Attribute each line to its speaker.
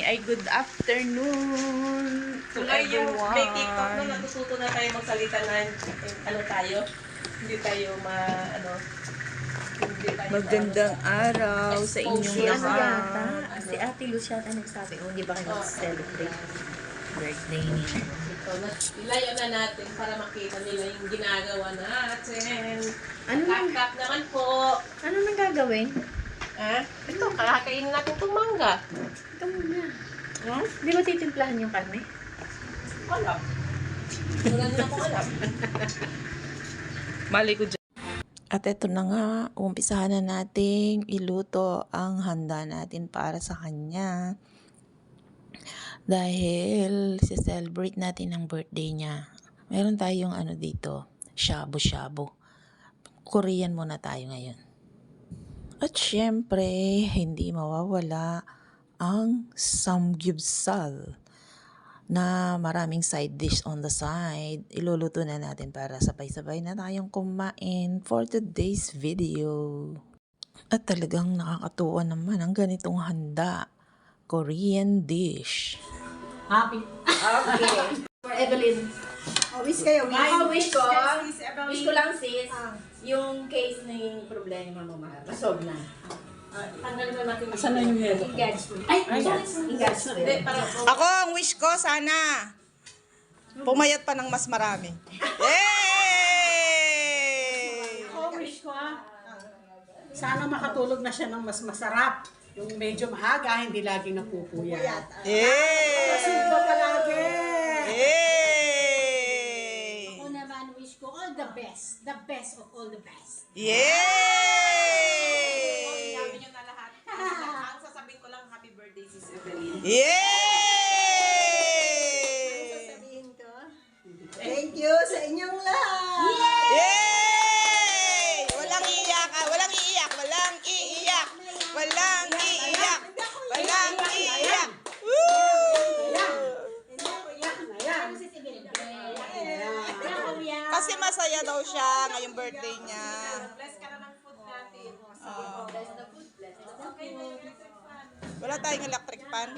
Speaker 1: ay good afternoon to
Speaker 2: Tuloy yung
Speaker 1: everyone.
Speaker 2: may TikTok na natututo na tayo magsalita na ano tayo. Hindi tayo hindi tayo
Speaker 1: Magandang araw sa inyong
Speaker 2: exposure.
Speaker 1: lahat.
Speaker 3: Si Ate Luz yata nagsabi, hindi ba kayo celebrate birthday niya?
Speaker 2: Ito, ilayo na natin para makita nila yung ginagawa natin.
Speaker 3: Ano nang-
Speaker 2: Tap naman po.
Speaker 3: Ano nang gagawin?
Speaker 2: Ito, kakainin natin itong mangga.
Speaker 3: Ito muna. Di ba titimplahan yung karne?
Speaker 2: Alam. Wala na akong alam.
Speaker 1: Mali ko dyan.
Speaker 4: At eto na nga, umpisahan na nating iluto ang handa natin para sa kanya. Dahil celebrate natin ang birthday niya. Meron tayong dito, shabu-shabu. Korean muna tayo ngayon. At syempre, hindi mawawala ang samgyeopsal na maraming side dish on the side. Iluluto na natin para sabay-sabay na tayong kumain for today's video. At talagang nakakatuwa naman ang ganitong handa. Korean dish.
Speaker 3: Happy. Okay. For Evelyn.
Speaker 5: Wish kayo.
Speaker 3: Wish ko.
Speaker 5: Wish Evelyn.
Speaker 3: Wish ko lang sis. Yung case na yung problema mo mahal. Resolve na.
Speaker 2: Tanggalin na natin.
Speaker 5: Saan na yung yelo?
Speaker 3: In God's will. Ay, in God's will.
Speaker 2: Hindi, para
Speaker 4: Ako, ang wish ko, sana pumayat pa ng mas marami. Yay!
Speaker 5: Ako, wish ko sana makatulog na siya ng mas masarap. Yung medyo maaga, hindi lagi napupuyat.
Speaker 4: Yay!
Speaker 5: Masig na palagi.
Speaker 4: Yay!
Speaker 6: Ako naman, wish ko all the best. The best of all the best.
Speaker 4: Yay!
Speaker 2: sinabi nyo na lahat. Ang sasabihin ko lang, happy birthday, Sis Evelyn.
Speaker 4: Yay!
Speaker 5: Sasabihin ko, thank you sa inyong lahat.
Speaker 4: Yay! Walang iiyak, walang iiyak, walang iiyak, walang iiyak, walang iiyak. Woo!
Speaker 5: Hindi ako iyak na yan.
Speaker 4: Kasi masaya daw siya ngayong birthday niya.
Speaker 2: Bless ka na ng food natin.
Speaker 4: Wala tayong electric pan.